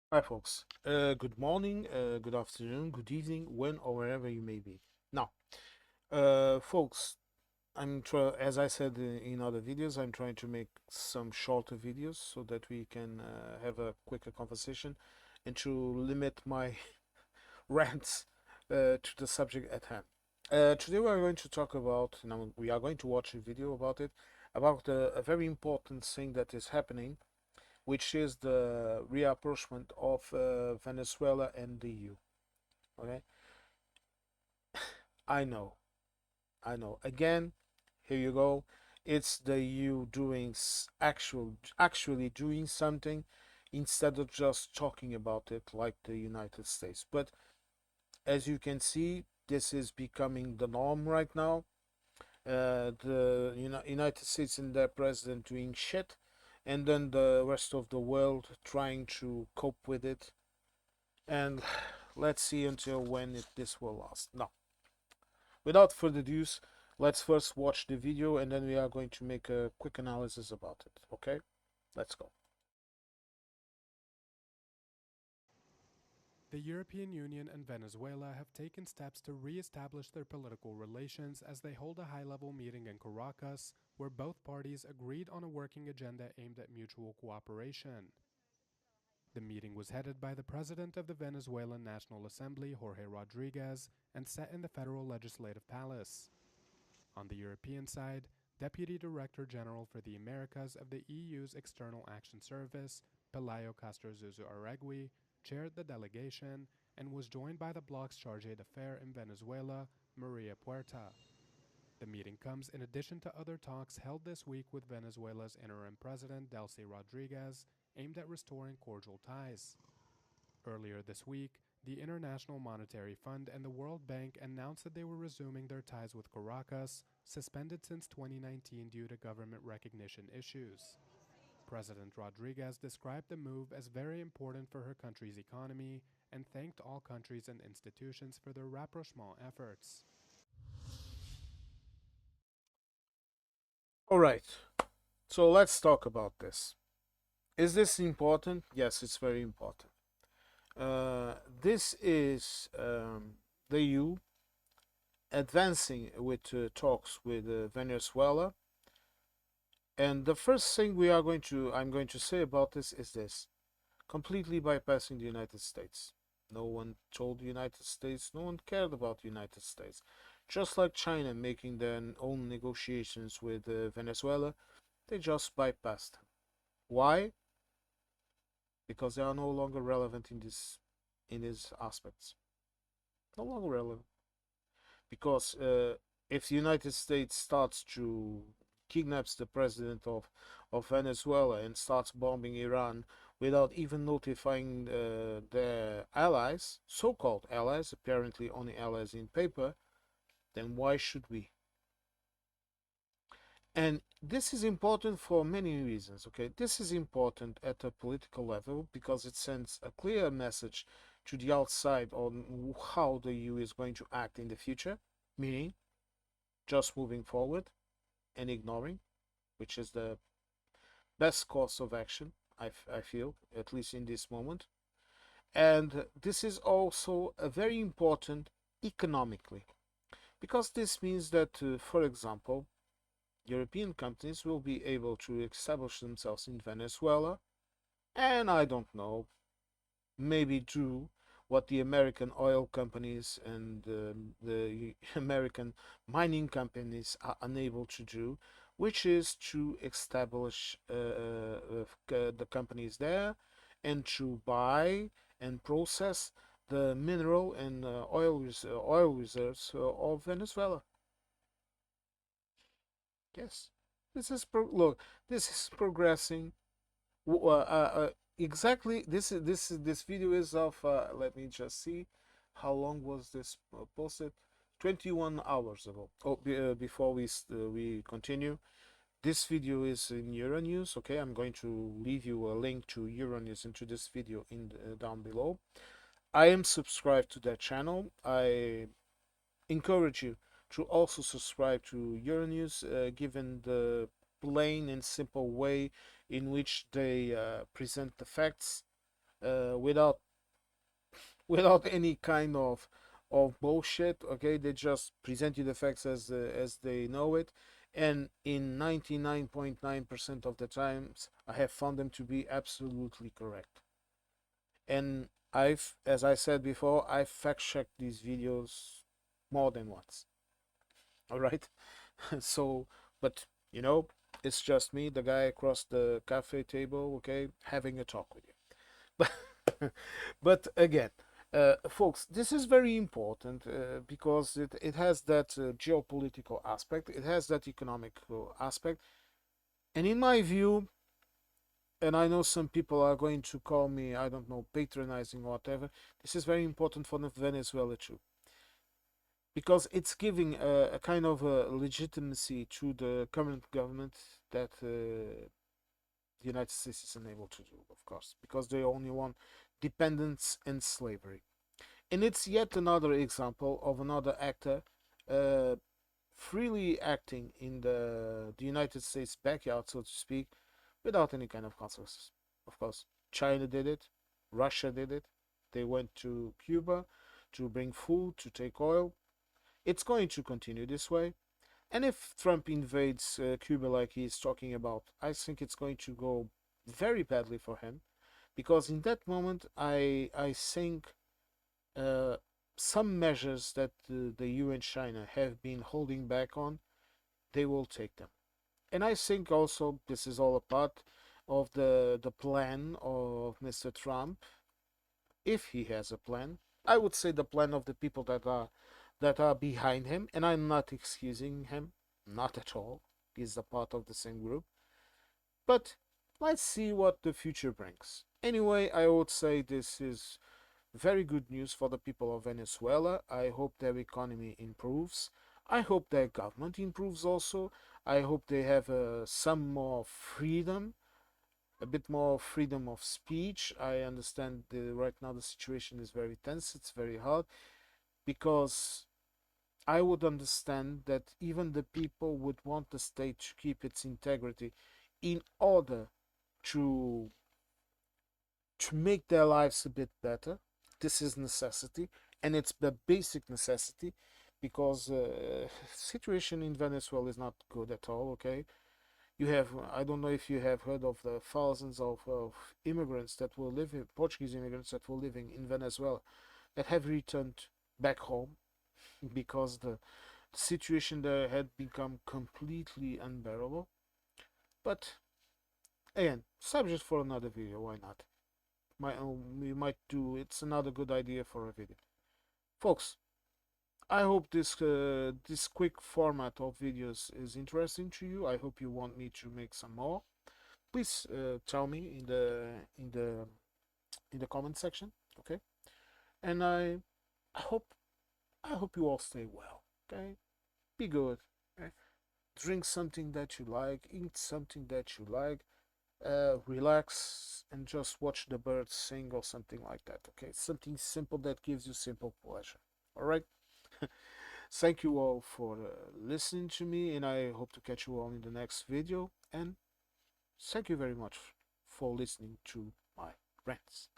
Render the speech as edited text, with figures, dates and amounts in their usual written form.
Hi, folks. Good morning, good afternoon, good evening, when or wherever you may be. Now, folks, as I said in other videos, I'm trying to make some shorter videos so that we can have a quicker conversation and to limit my rants to the subject at hand. Today, we are going to talk about, now we are going to watch a video about it, about a very important thing that is happening, which is the reapproachment of Venezuela and the EU. Okay, I know, I know. Again, here you go. It's the EU doing actually doing something instead of just talking about it like the United States. But as you can see, this is becoming the norm right now. The United States and their president doing shit, and then the rest of the world trying to cope with it, and let's see until when this will last. Now, without further ado, let's first watch the video and then we are going to make a quick analysis about it. Okay, let's go. The European Union and Venezuela have taken steps to re-establish their political relations as they hold a high-level meeting in Caracas, where both parties agreed on a working agenda aimed at mutual cooperation. The meeting was headed by the President of the Venezuelan National Assembly, Jorge Rodriguez, and set in the Federal Legislative Palace. On the European side, Deputy Director General for the Americas of the EU's External Action Service, Pelayo Castrozuzu Aregui, chaired the delegation and was joined by the bloc's charge d'affaires in Venezuela, Maria Puerta. The meeting comes in addition to other talks held this week with Venezuela's interim president, Delcy Rodriguez, aimed at restoring cordial ties. Earlier this week, the International Monetary Fund and the World Bank announced that they were resuming their ties with Caracas, suspended since 2019 due to government recognition issues. President Rodriguez described the move as very important for her country's economy and thanked all countries and institutions for their rapprochement efforts. All right, so let's talk about this. Is this important? Yes, it's very important. This is the EU advancing with talks with Venezuela. And the first thing I'm going to say about this is this: completely bypassing the United States. No one told the United States, no one cared about the United States. Just like China making their own negotiations with Venezuela, they just bypassed them. Why? Because they are no longer relevant in these aspects. No longer relevant. Because if the United States starts to kidnaps the president of Venezuela and starts bombing Iran without even notifying their allies, so-called allies, apparently only allies in paper, then why should we? And this is important for many reasons, okay? This is important at a political level because it sends a clear message to the outside on how the EU is going to act in the future, meaning just moving forward and ignoring, which is the best course of action, I feel, at least in this moment. And this is also very important economically, because this means that, for example, European companies will be able to establish themselves in Venezuela, and I don't know, maybe do what the American oil companies and the American mining companies are unable to do, which is to establish the companies there and to buy and process the mineral and oil reserves of Venezuela. Yes, look. This is progressing. Exactly. This video is of. Let me just see. How long was this posted? 21 hours ago. Oh, before we continue, this video is in Euronews. Okay, I'm going to leave you a link to Euronews into this video down below. I am subscribed to that channel. I encourage you to also subscribe to Euronews, given the plain and simple way in which they present the facts. without without any kind of bullshit. Okay, they just present you the facts as they know it, and in 99.9% of the times, I have found them to be absolutely correct. And as I said before, I've fact checked these videos more than once. All right, so but it's just me, the guy across the cafe table, okay, having a talk with you. But again, folks, this is very important because it has that geopolitical aspect, it has that economic aspect, and in my view, and I know some people are going to call me, I don't know, patronizing or whatever, this is very important for Venezuela too. Because it's giving a kind of a legitimacy to the current government that the United States is unable to do, of course, because they only want dependence and slavery. And it's yet another example of another actor uh, freely acting in the United States backyard, so to speak, without any kind of consequences. Of course, China did it, Russia did it. They went to Cuba to bring food, to take oil. It's going to continue this way. And if Trump invades Cuba like he's talking about, I think it's going to go very badly for him, because in that moment, I think uh, some measures that the EU and China have been holding back on, they will take them. And I think also this is all a part of the plan of Mr. Trump, if he has a plan. I would say the plan of the people that are behind him, and I'm not excusing him, not at all. He's a part of the same group. But let's see what the future brings. Anyway, I would say this is very good news for the people of Venezuela. I hope their economy improves. I hope their government improves also. I hope they have some more freedom, a bit more freedom of speech. I understand right now the situation is very tense, it's very hard, because I would understand that even the people would want the state to keep its integrity in order to make their lives a bit better. This is necessity, and it's the basic necessity, because situation in Venezuela is not good at all. Okay, you have, I don't know if you have heard of the thousands of immigrants that were living, Portuguese immigrants that were living in Venezuela, that have returned back home because the situation there had become completely unbearable. But again, subject for another video. Why not? We might do. It's another good idea for a video, folks. I hope this quick format of videos is interesting to you. I hope you want me to make some more. Please tell me in the comment section. Okay, and I hope I hope you all stay well. Okay, be good. Okay? Drink something that you like. Eat something that you like. Relax and just watch the birds sing or something like that. Okay, something simple that gives you simple pleasure. All right. Thank you all for listening to me, and I hope to catch you all in the next video. And thank you very much for listening to my rants.